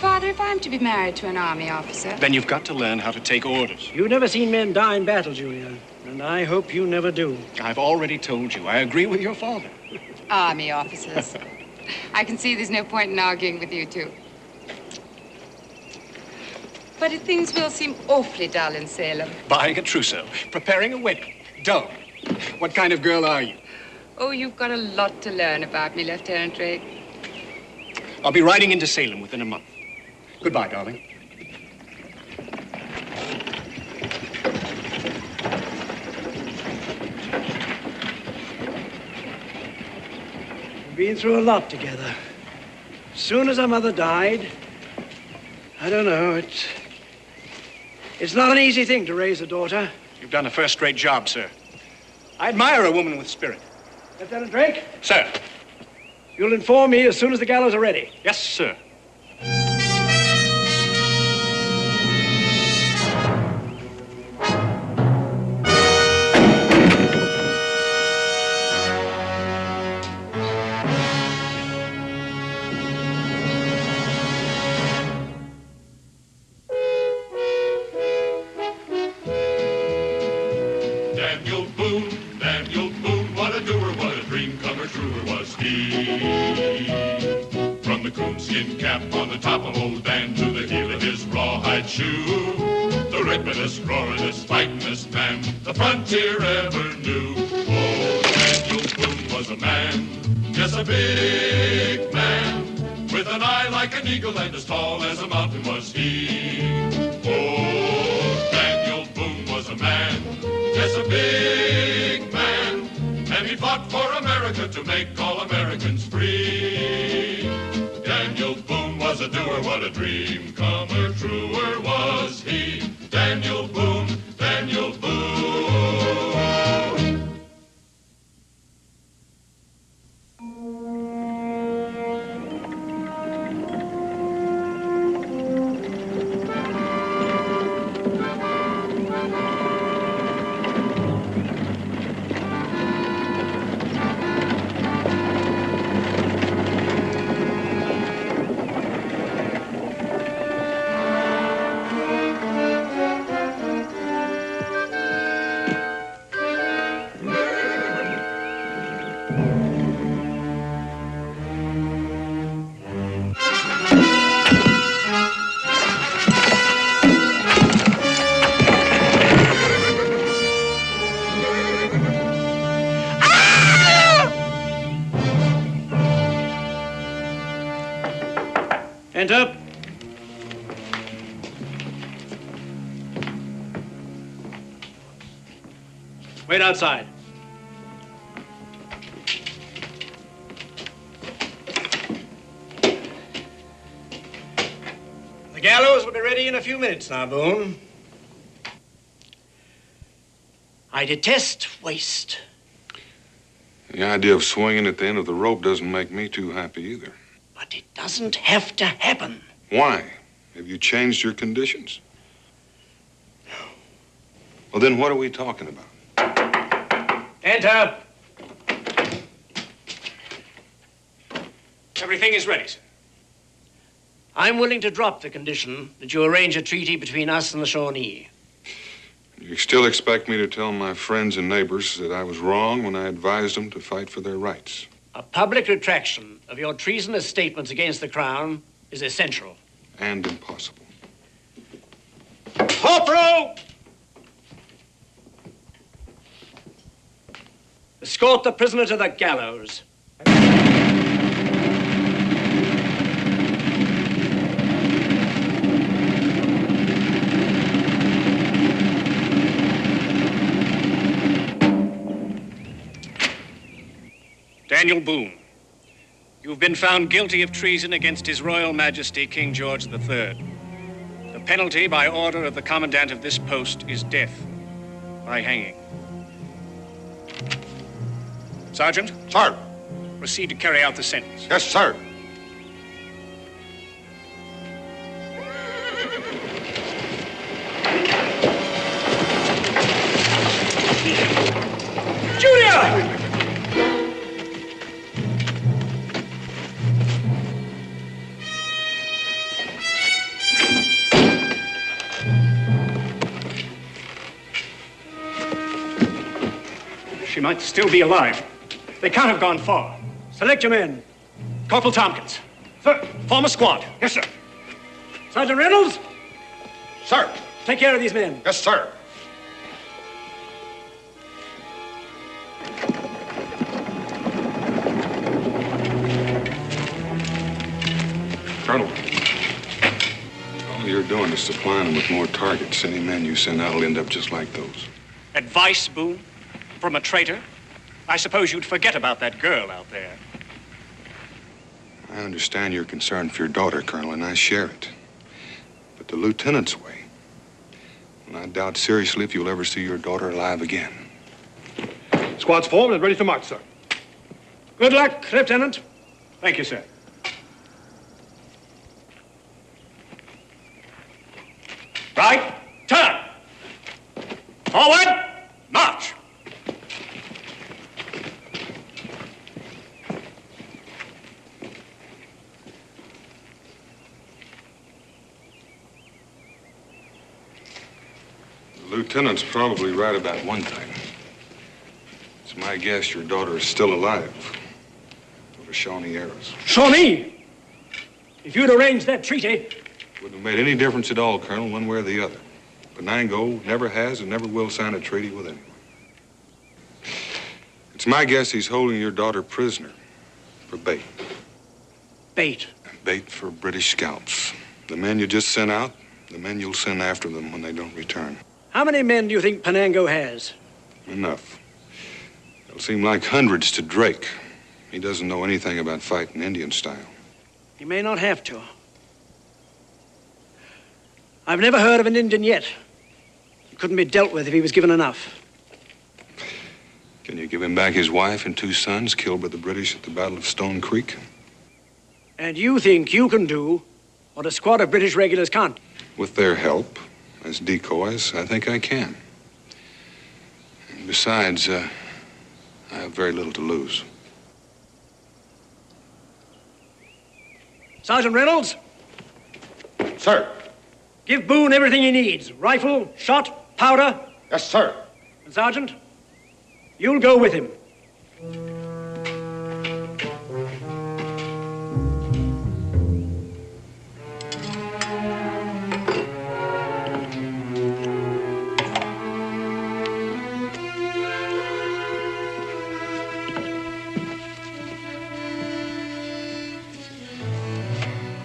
Father, if I'm to be married to an army officer... Then you've got to learn how to take orders. You've never seen men die in battle, Julia. And I hope you never do. I've already told you. I agree with your father. Army officers. I can see there's no point in arguing with you two. But things will seem awfully dull in Salem. Buying a trousseau, preparing a wedding. Dull. What kind of girl are you? Oh, you've got a lot to learn about me, Lieutenant Drake. I'll be riding into Salem within a month. Goodbye, darling. We've been through a lot together. As soon as our mother died, I don't know, it's not an easy thing to raise a daughter. You've done a first-rate job, sir. I admire a woman with spirit. Lieutenant Drake? Sir. You'll inform me as soon as the gallows are ready. Yes, sir. Daniel Boone, what a doer, what a dream comer, truer was he. From the coonskin cap on the top of old Dan to the heel of his rawhide shoe, the ripperest, roaringest, fightingest man the frontier ever knew. Oh, Daniel Boone was a man, yes, a big man, with an eye like an eagle and as tall as a mountain was he. Oh, Daniel Boone was a man, yes, a big man, and he fought for America to make all Americans free. Daniel Boone was a doer, what a dream comer, truer was he. Daniel Boone, Daniel Boone. Enter. Wait outside. The gallows will be ready in a few minutes now, Boone. I detest waste. The idea of swinging at the end of the rope doesn't make me too happy either. But it doesn't have to happen. Why? Have you changed your conditions? No. Well, then what are we talking about? Enter. Everything is ready, sir. I'm willing to drop the condition that you arrange a treaty between us and the Shawnee. You still expect me to tell my friends and neighbors that I was wrong when I advised them to fight for their rights? A public retraction of your treasonous statements against the Crown is essential. And impossible. Corporal! Escort the prisoner to the gallows. Daniel Boone, you've been found guilty of treason against His Royal Majesty King George III. The penalty by order of the commandant of this post is death by hanging. Sergeant? Sir. Proceed to carry out the sentence. Yes, sir. Julia! might still be alive. They can't have gone far. Select your men. Corporal Tompkins. Sir. Form a squad. Yes, sir. Sergeant Reynolds, Sir. take care of these men. Yes, sir. Colonel, all you're doing is supplying them with more targets. Any men you send out will end up just like those. Advice, Boone? From a traitor? I suppose you'd forget about that girl out there. I understand your concern for your daughter, Colonel, and I share it. But the lieutenant's way, and I doubt seriously if you'll ever see your daughter alive again. Squad's formed and ready to march, sir. Good luck, Lieutenant. Thank you, sir. Right, turn. Forward, march. The lieutenant's probably right about one thing. It's my guess your daughter is still alive. With the Shawnee arrows. Shawnee! If you'd arranged that treaty... Wouldn't have made any difference at all, Colonel, one way or the other. Penango never has and never will sign a treaty with anyone. It's my guess he's holding your daughter prisoner for bait. Bait. Bait for British scalps. The men you just sent out, the men you'll send after them when they don't return. How many men do you think Penango has? Enough. It'll seem like hundreds to Drake. He doesn't know anything about fighting Indian style. He may not have to. I've never heard of an Indian yet. He couldn't be dealt with if he was given enough. Can you give him back his wife and 2 sons killed by the British at the Battle of Stone Creek? And you think you can do what a squad of British regulars can't? With their help, as decoys, I think I can. And besides, I have very little to lose. Sergeant Reynolds, Sir. give Boone everything he needs. Rifle, shot, powder. Yes, sir. And Sergeant, you'll go with him.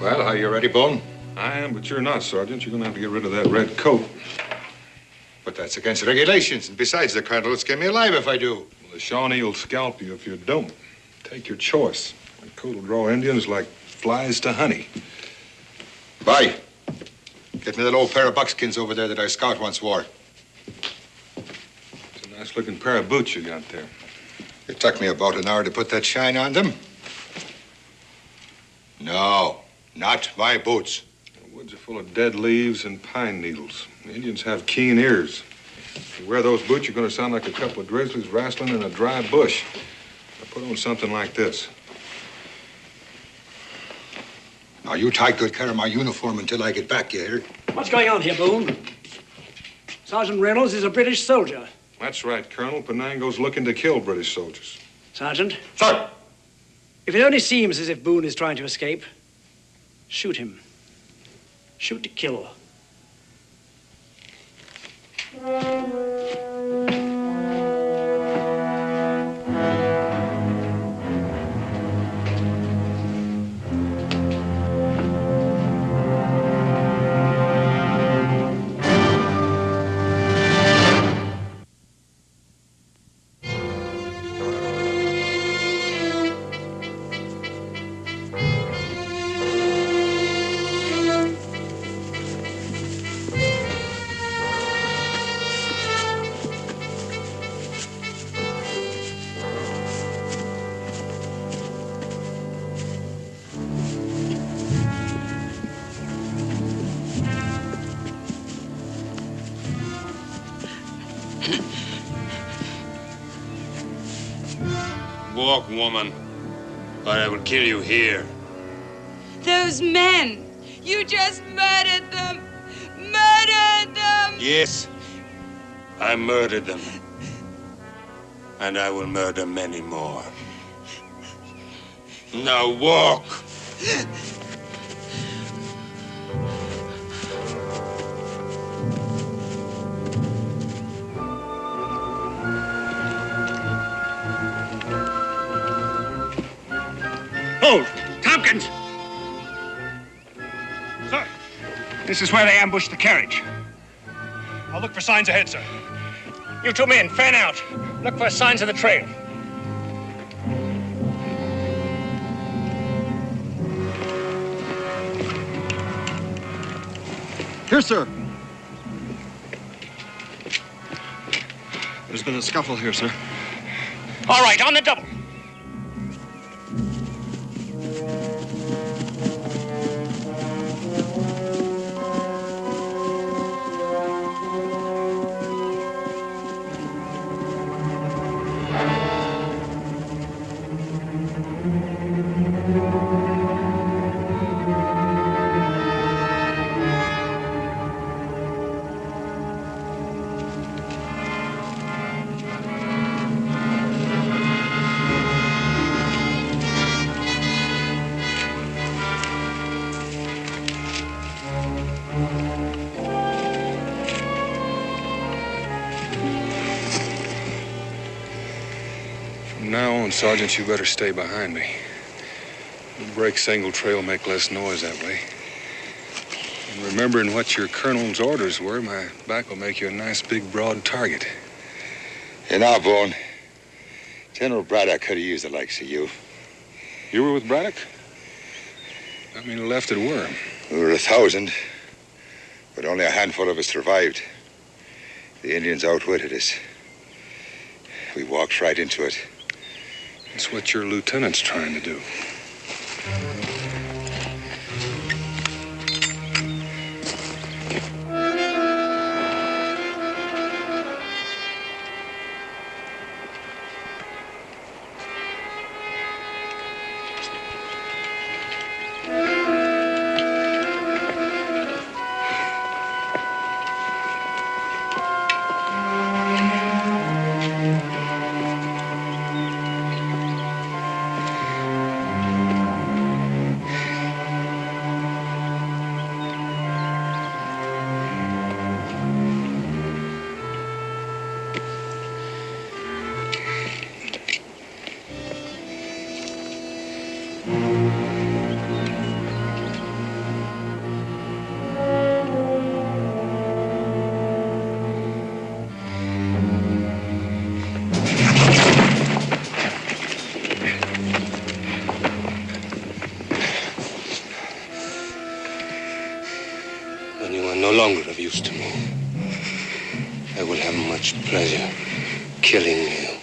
Well, are you ready, Boone? I am, but you're not, Sergeant. You're going to have to get rid of that red coat. But that's against regulations. And besides, the colonel will skin me alive if I do. Well, the Shawnee will scalp you if you don't. Take your choice. That coat will draw Indians like flies to honey. Bye. Get me that old pair of buckskins over there that our scout once wore. It's a nice-looking pair of boots you got there. It took me about an hour to put that shine on them. No, not my boots. The woods are full of dead leaves and pine needles. The Indians have keen ears. If you wear those boots, you're going to sound like a couple of grizzlies wrestling in a dry bush. Now put on something like this. Now, you take good care of my uniform until I get back, you hear? What's going on here, Boone? Sergeant Reynolds is a British soldier. That's right, Colonel. Penango's looking to kill British soldiers. Sergeant, Sir! if it only seems as if Boone is trying to escape, shoot him. Shoot to kill. Walk, woman, or I will kill you here. Those men! You just murdered them! Murdered them! Yes, I murdered them. And I will murder many more. Now walk! Hold! Tompkins! Sir, this is where they ambushed the carriage. I'll look for signs ahead, sir. You two men, fan out. Look for signs of the trail. Here, sir. There's been a scuffle here, sir. All right, on the double. From now on, Sergeant, you better stay behind me. Break single trail, make less noise that way. And remembering what your colonel's orders were, my back will make you a nice big broad target. You know, Boone, General Braddock could have used the likes of you. You were with Braddock? I mean, left at Worm. We were 1,000, but only a handful of us survived. The Indians outwitted us. We walked right into it. That's what your lieutenant's trying to do. When you are no longer of use to me, I will have much pleasure killing you.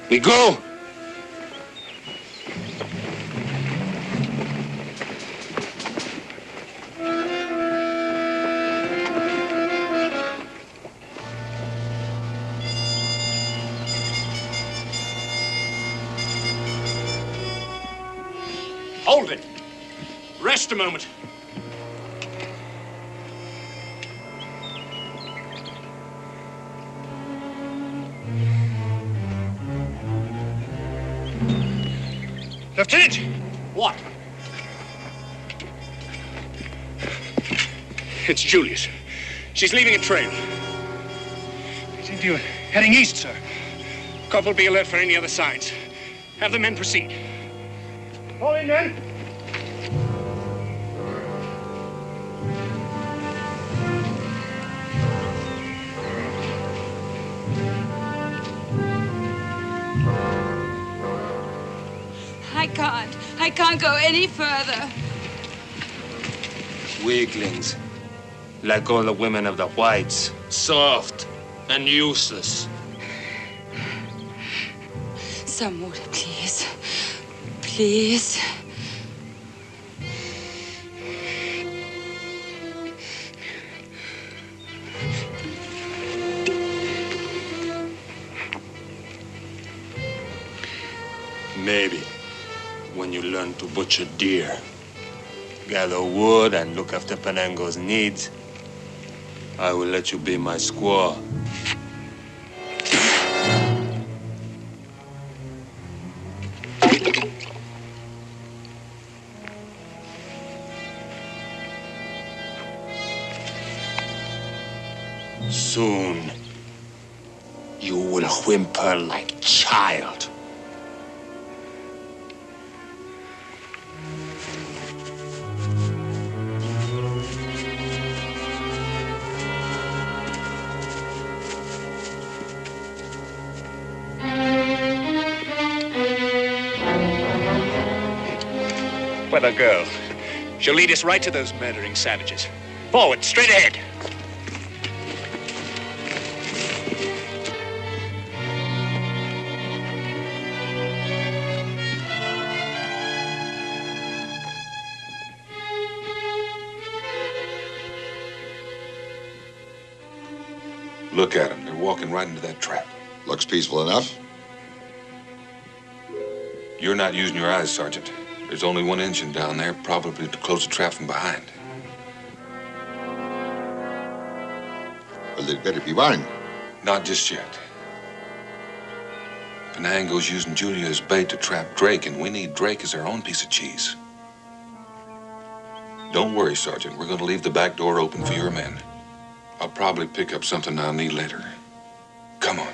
We go! Hold it. Rest a moment. Lieutenant! What? It's Julius. She's leaving a trail. They seem to be heading east, sir. Corporal, be alert for any other signs. Have the men proceed. Fall in, men. I can't go any further. Weaklings, like all the women of the whites, soft and useless. Some water, please. Please. Maybe when you learn to butcher deer, gather wood and look after Penango's needs, I will let you be my squaw. Soon, you will whimper like a child. Where the girl? She'll lead us right to those murdering savages. Forward, straight ahead. Look at them. They're walking right into that trap. Looks peaceful enough. You're not using your eyes, Sergeant. There's only one engine down there, probably to close the trap from behind. Well, they'd better be mine. Not just yet. Penango's using Julia as bait to trap Drake, and we need Drake as our own piece of cheese. Don't worry, Sergeant. We're going to leave the back door open for your men. I'll probably pick up something I'll need later. Come on.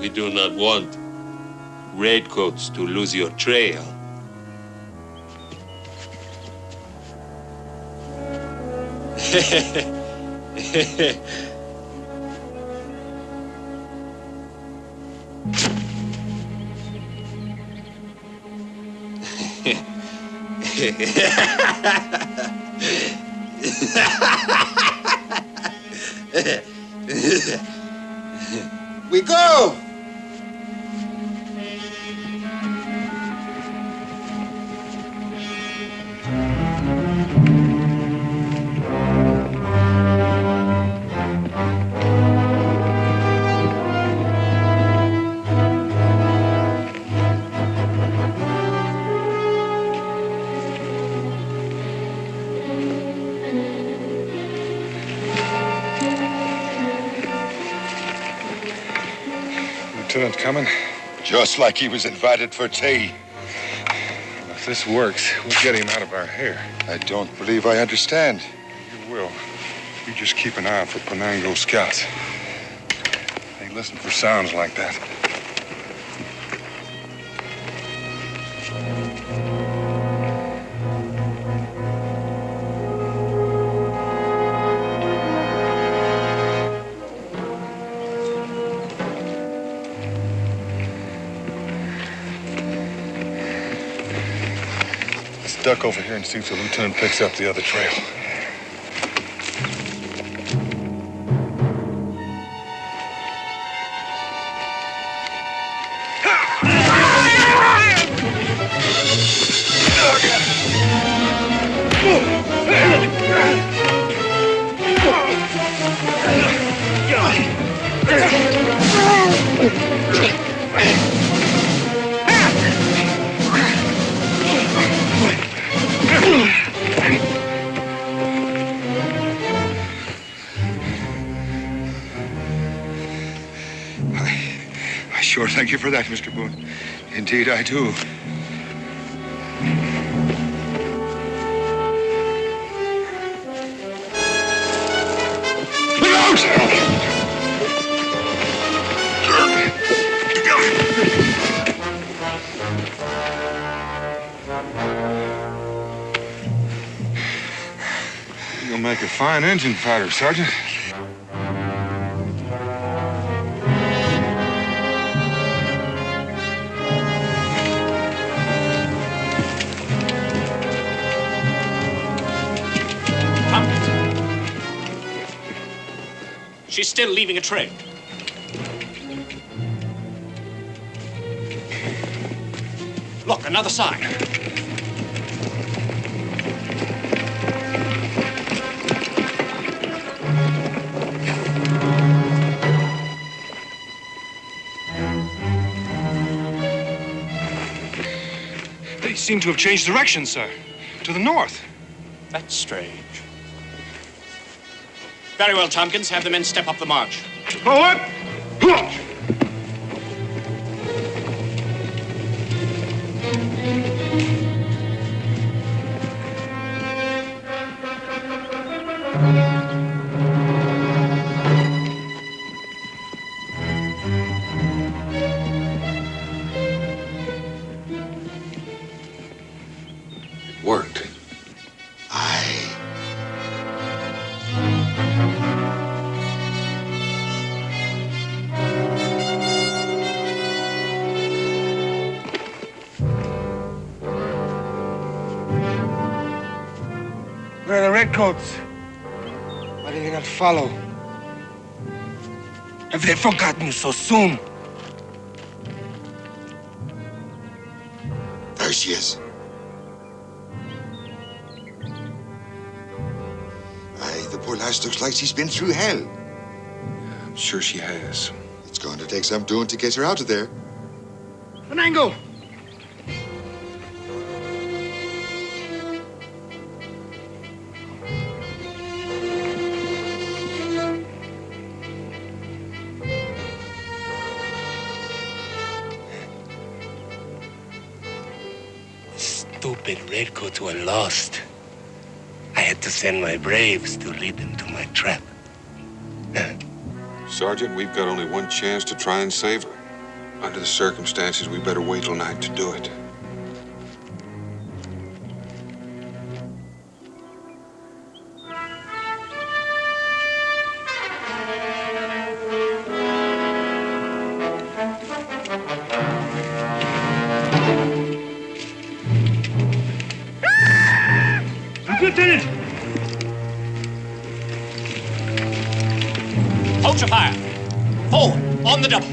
We do not want redcoats to lose your trail. We go! Lieutenant coming? Just like he was invited for tea. If this works, we'll get him out of our hair. I don't believe I understand. You will. You just keep an eye out for Penango scouts. They listen for sounds like that. duck over here and see if the lieutenant picks up the other trail. I sure thank you for that, Mr. Boone. Indeed, I do. Look out! You'll make a fine engine fighter, Sergeant. She's still leaving a trail. Look, another sign. They seem to have changed direction, sir. To the north. That's strange. Very well, Tompkins. Have the men step up the march. Forward! It worked. Where are the redcoats? Why did they not follow? Have they forgotten you so soon? There she is. Aye, the poor lass looks like she's been through hell. I'm sure she has. It's going to take some doing to get her out of there. Venango! Stupid redcoats were lost. I had to send my braves to lead them to my trap. Sergeant, we've got only one chance to try and save her. Under the circumstances, we better wait till night to do it. Lieutenant! Hold your fire. Forward, on the double.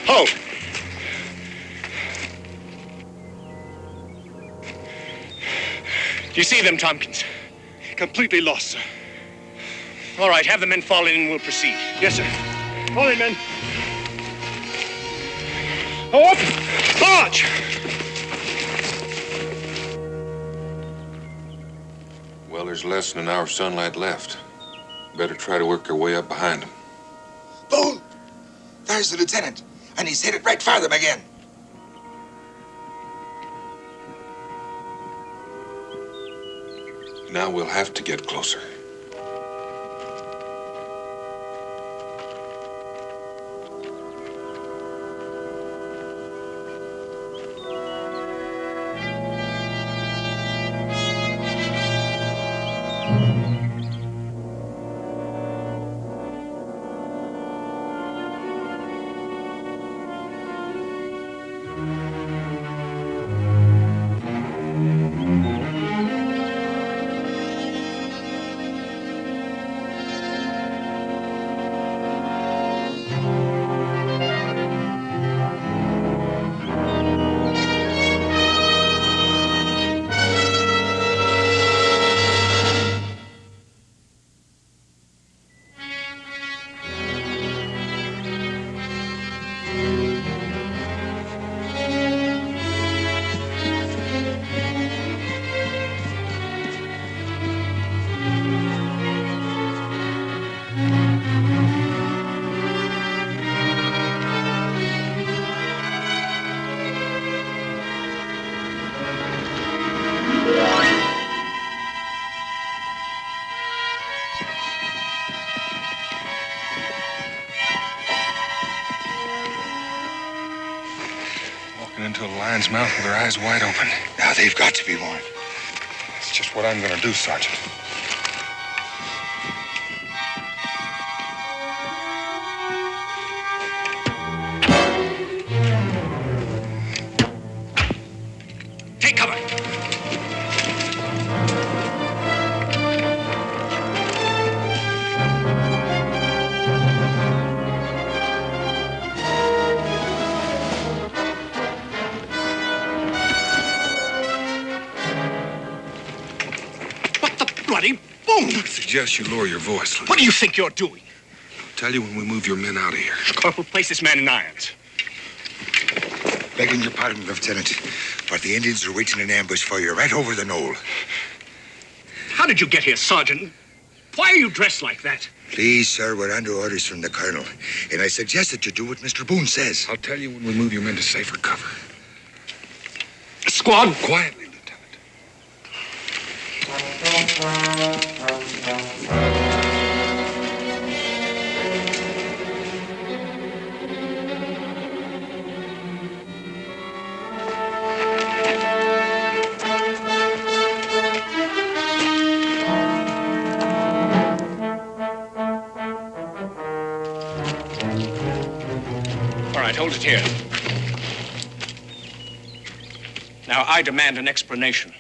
Ho! Do you see them, Tompkins? Completely lost, sir. All right, have the men fall in and we'll proceed. Yes, sir. Fall in, men. Up! March! Well, there's less than an hour of sunlight left. Better try to work our way up behind them. Boone! There's the lieutenant, and he's headed right for them again. Now we'll have to get closer. walking into a lion's mouth with their eyes wide open. Now they've got to be warned. That's just what I'm going to do, Sergeant. Take cover. Bloody Boone! I suggest you lower your voice, Lieutenant. What do you think you're doing? I'll tell you when we move your men out of here. Corporal, place this man in irons. Begging your pardon, Lieutenant, but the Indians are waiting in ambush for you right over the knoll. How did you get here, Sergeant? Why are you dressed like that? Please, sir, we're under orders from the colonel, and I suggest that you do what Mr. Boone says. I'll tell you when we move your men to safer cover. Squad! Quietly, Lieutenant. All right, hold it here. Now, I demand an explanation.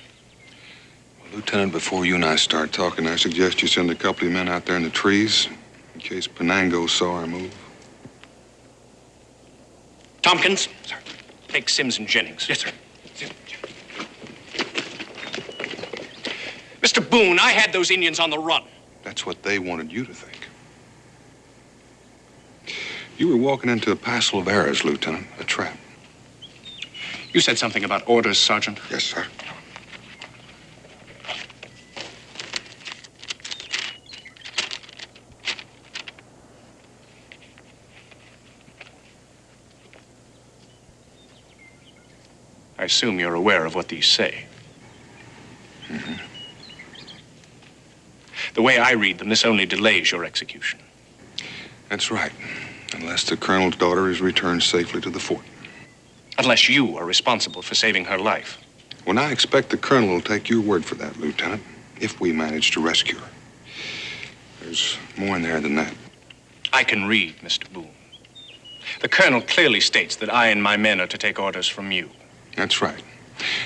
Well, Lieutenant, before you and I start talking, I suggest you send a couple of men out there in the trees in case Penango saw our move. Tompkins? Sir. Take Sims and Jennings. Yes, sir. Mr. Boone, I had those Indians on the run. That's what they wanted you to think. You were walking into a passel of errors, Lieutenant, a trap. You said something about orders, Sergeant. Yes, sir. I assume you're aware of what these say. Mm-hmm. The way I read them, this only delays your execution. That's right. Unless the colonel's daughter is returned safely to the fort. Unless you are responsible for saving her life. Well, I expect the colonel will take your word for that, Lieutenant, if we manage to rescue her. There's more in there than that. I can read, Mr. Boone. The colonel clearly states that I and my men are to take orders from you. That's right.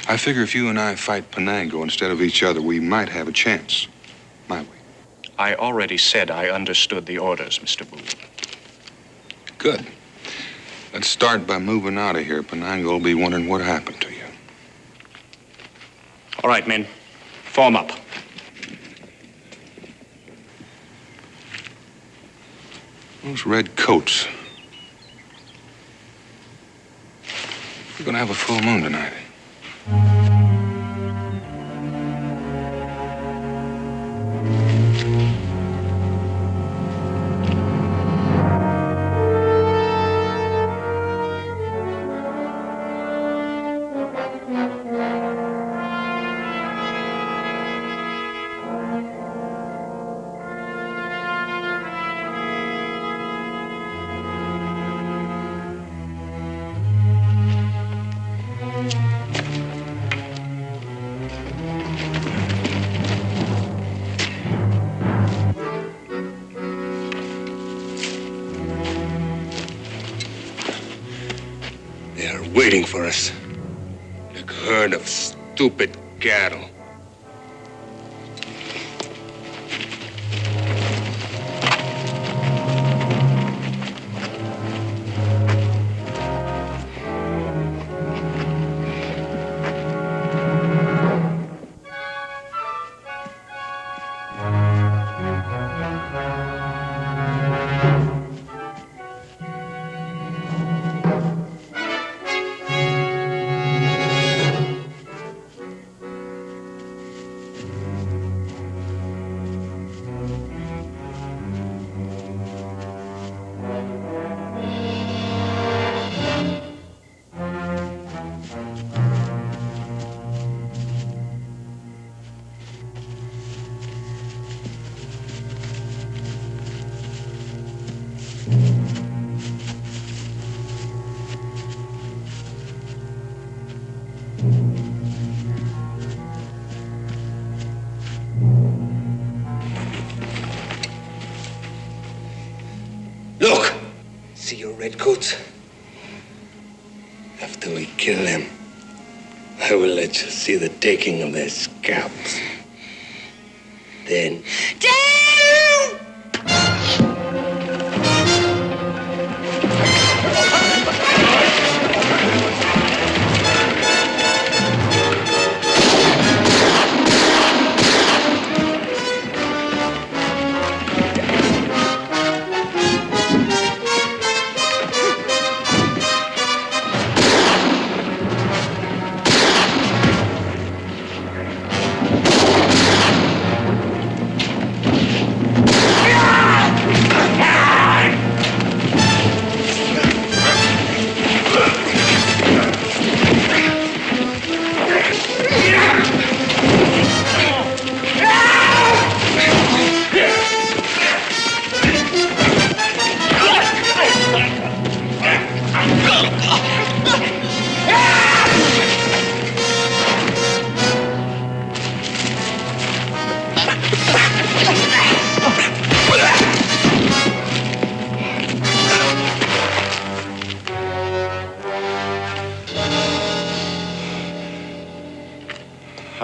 I figure if you and I fight Penango instead of each other, we might have a chance. Might we? I already said I understood the orders, Mr. Boone. Good. Let's start by moving out of here. Penango will be wondering what happened to you. All right, men. Form up. Those red coats. We're gonna have a full moon tonight. Waiting for us. Like a herd of stupid cattle. Redcoats, after we kill them, I will let you see the taking of their scalps. Then...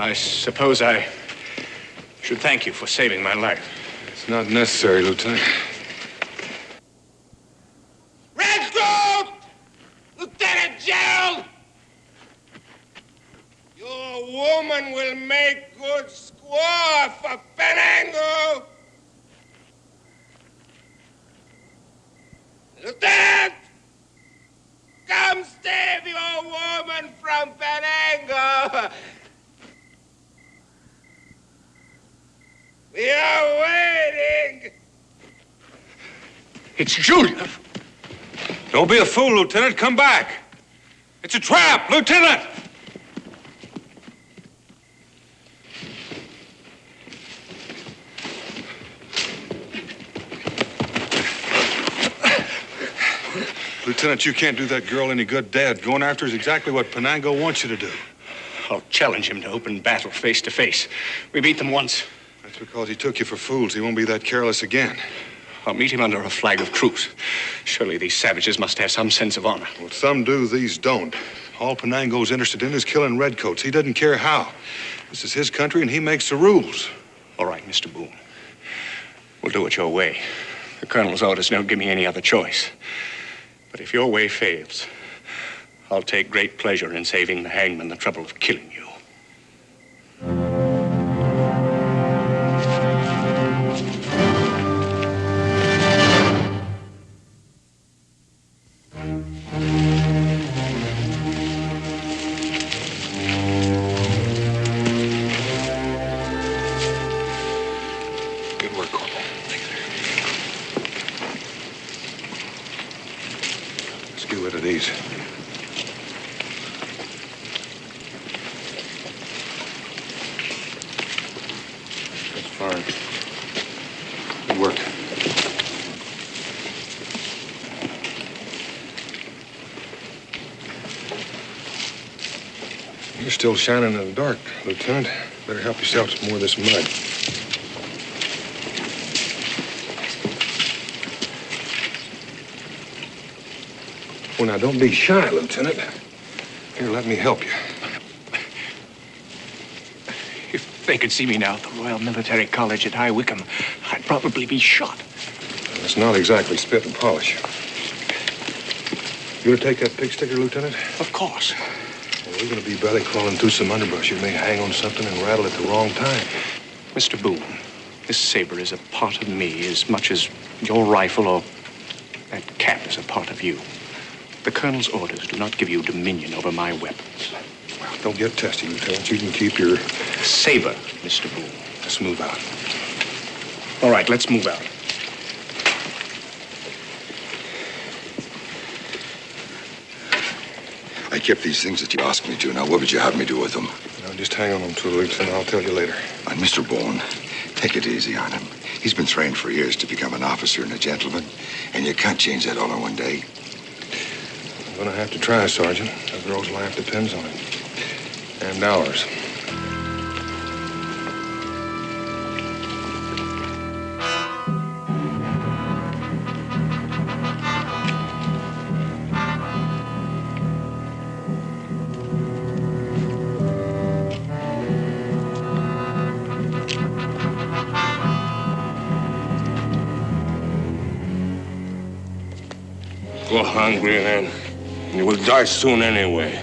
I suppose I should thank you for saving my life. It's not necessary, Lieutenant. Redcoat! Lieutenant Gerald! Your woman will make good squaw for Penango! Lieutenant! Come save your woman from Penango! We are waiting! It's Julia. Don't be a fool, Lieutenant. Come back. It's a trap, Lieutenant! Lieutenant, you can't do that girl any good, Dad. Going after her is exactly what Penango wants you to do. I'll challenge him to open battle face to face. We beat them once. That's because he took you for fools. He won't be that careless again. I'll meet him under a flag of truce. Surely these savages must have some sense of honor. Well, some do, these don't. All Penango's interested in is killing redcoats. He doesn't care how. This is his country, and he makes the rules. All right, Mr. Boone. We'll do it your way. The colonel's orders don't give me any other choice. But if your way fails, I'll take great pleasure in saving the hangman the trouble of killing you. Good work, Corporal. Let's get rid of these. That's fine. Good work. You're still shining in the dark, Lieutenant. Better help yourself to more of this mud. Well, now, don't be shy, Lieutenant. Here, let me help you. If they could see me now at the Royal Military College at High Wycombe, I'd probably be shot. It's not exactly spit and polish. You want to take that pig sticker, Lieutenant? Of course. Well, we're going to be belly crawling through some underbrush. You may hang on something and rattle at the wrong time. Mr. Boone, this saber is a part of me as much as your rifle or that cap is a part of you. The colonel's orders do not give you dominion over my weapons. Well, don't get testy, Lieutenant. You can keep your saber, Mr. Boone. Let's move out. All right, let's move out. I kept these things that you asked me to. Now, what would you have me do with them? Now, just hang on them 2 weeks, and I'll tell you later. And Mr. Boone, take it easy on him. He's been trained for years to become an officer and a gentleman, and you can't change that all in one day. I'm going to have to try, Sergeant. A girl's life depends on it. And ours. hungry then. You will die soon anyway.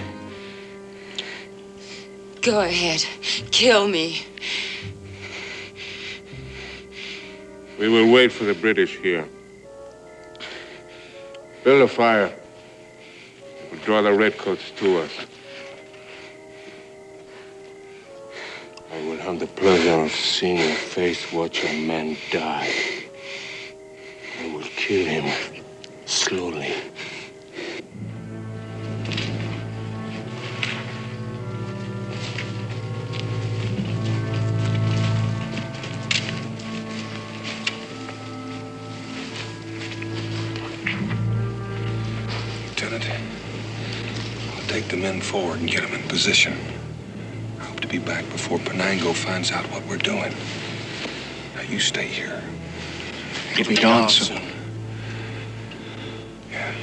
Go ahead. Kill me. We will wait for the British here. Build a fire. We'll draw the redcoats to us. I will have the pleasure of seeing your face watch a man die. I will kill him slowly. Lieutenant, I'll take the men forward and get them in position. I hope to be back before Penango finds out what we're doing. Now you stay here. It'll be dawn soon. Yeah.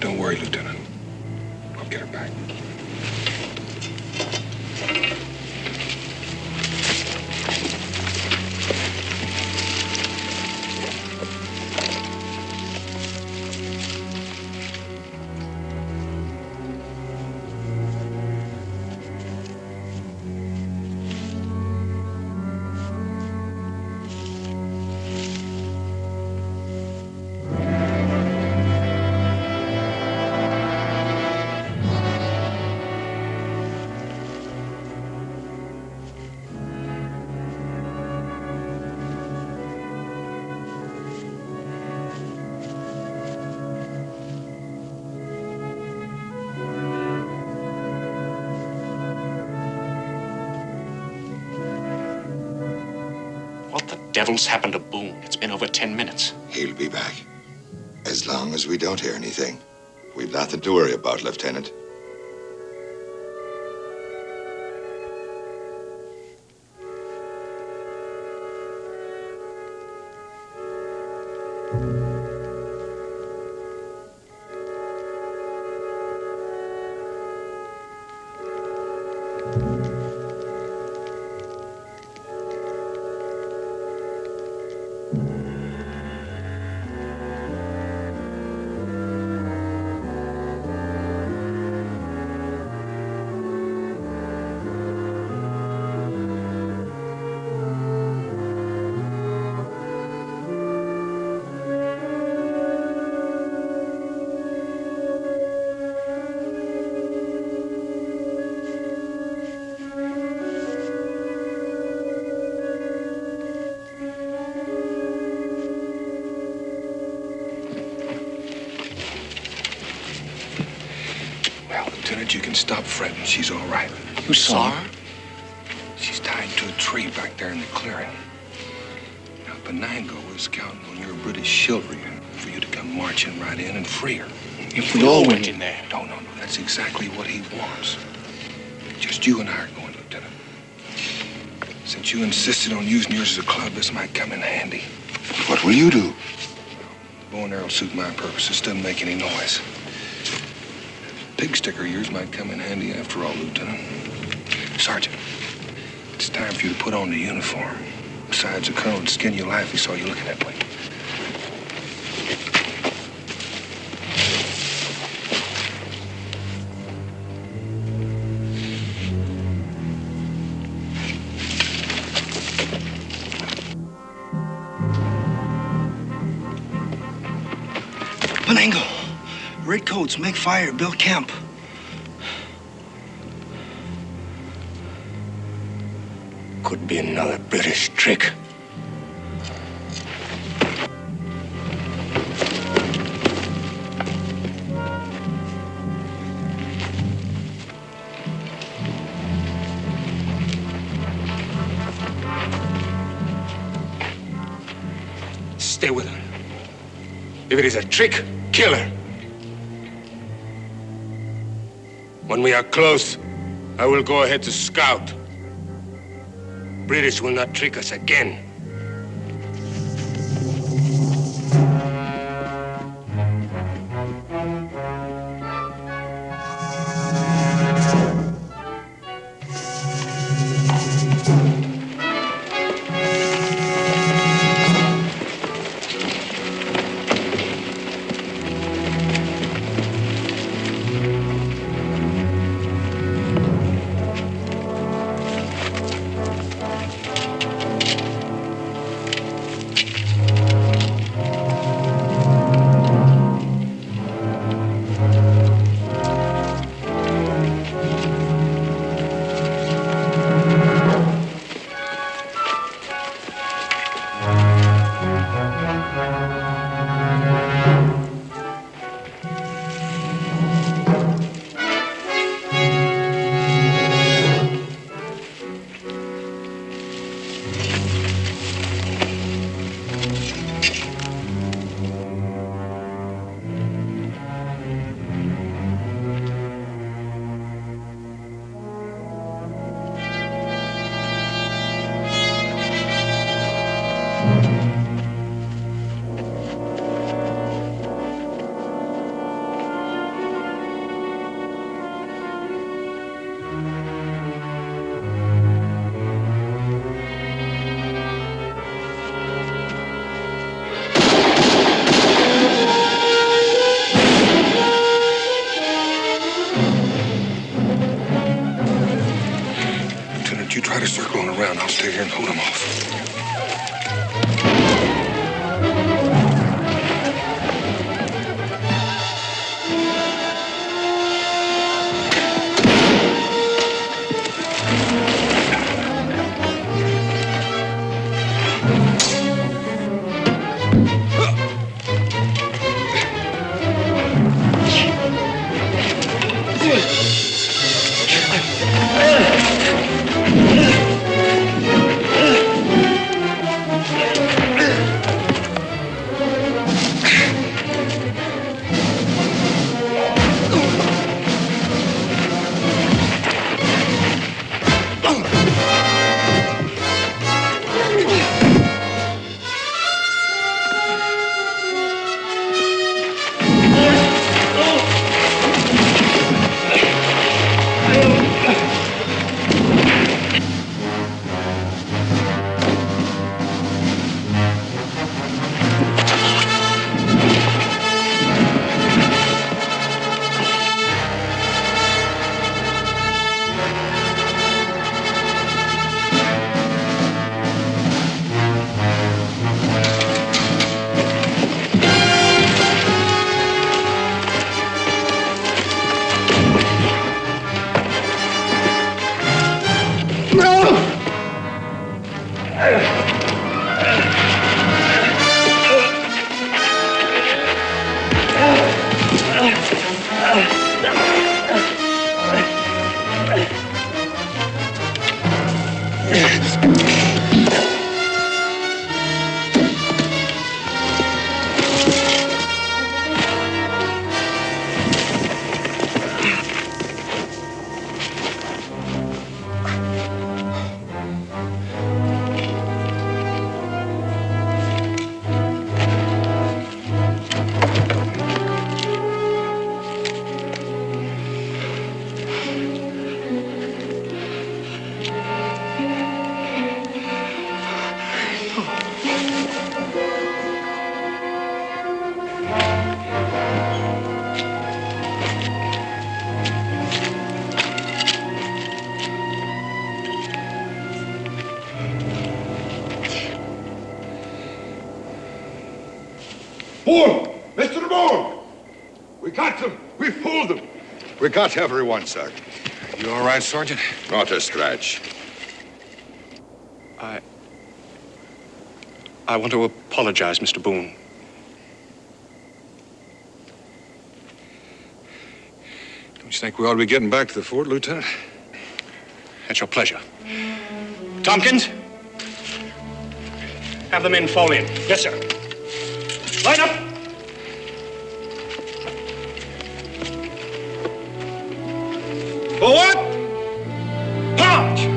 Don't worry, Lieutenant. I'll get her back. What the devil's happened to Boone? It's been over 10 minutes. He'll be back. As long as we don't hear anything. We've nothing to worry about, Lieutenant. Lieutenant, you can stop fretting. She's all right. You saw her? She's tied to a tree back there in the clearing. Now, Penango is counting on your British chivalry for you to come marching right in and free her. If we all went in there. No. That's exactly what he wants. Just you and I are going, Lieutenant. Since you insisted on using yours as a club, this might come in handy. What will you do? Bow and arrow suit my purposes. Doesn't make any noise. Pig sticker of yours might come in handy after all, Lieutenant. Sergeant, it's time for you to put on the uniform. Besides, the colonel would skin you alive if he saw you looking that way. Penango, redcoats, make fire, build camp. Could be another British trick. Stay with her. If it is a trick, kill her. When we are close, I will go ahead to scout. British will not trick us again. here and hold him off. Boone! Mr. Boone! We got them. We fooled them. We got everyone, sir. You all right, Sergeant? Not a scratch. I want to apologize, Mr. Boone. Don't you think we ought to be getting back to the fort, Lieutenant? At your pleasure. Tompkins? Have the men fall in. Yes, sir. Line up! Forward! March!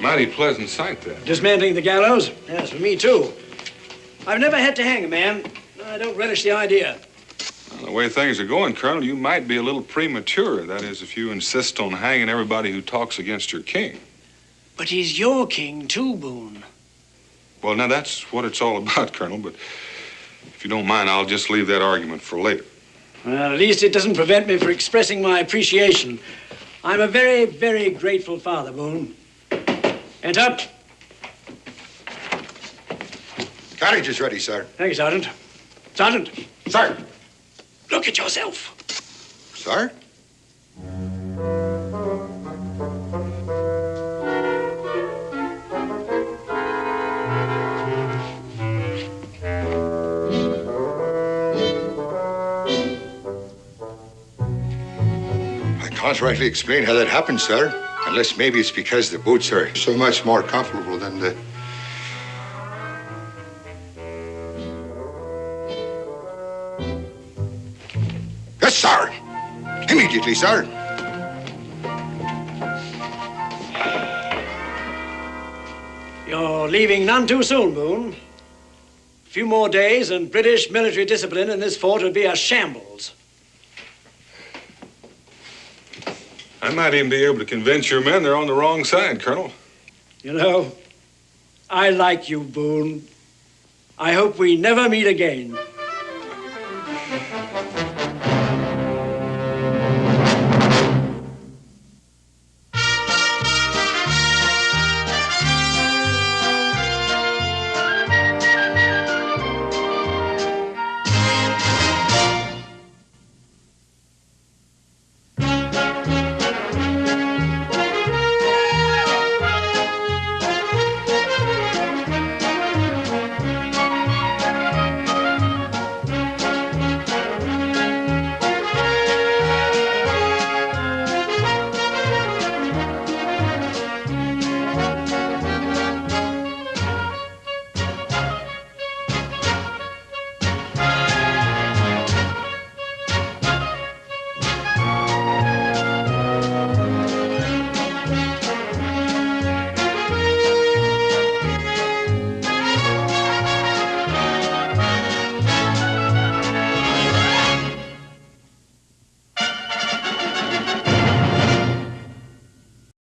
Mighty pleasant sight, that. Dismantling the gallows? Yes, for me, too. I've never had to hang a man. I don't relish the idea. Well, the way things are going, Colonel, you might be a little premature. That is, if you insist on hanging everybody who talks against your king. But he's your king, too, Boone. Well, now, that's what it's all about, Colonel, but if you don't mind, I'll just leave that argument for later. Well, at least it doesn't prevent me from expressing my appreciation. I'm a very, very grateful father, Boone. Enter. The carriage is ready, sir. Thank you, Sergeant. Sergeant. Sir. Look at yourself. Sir? I can't rightly explain how that happened, sir. Unless maybe it's because the boots are so much more comfortable than the... Yes, sir. Immediately, sir. You're leaving none too soon, Boone. few more days and British military discipline in this fort would be a shambles. I might even be able to convince your men they're on the wrong side, Colonel. You know, I like you, Boone. I hope we never meet again.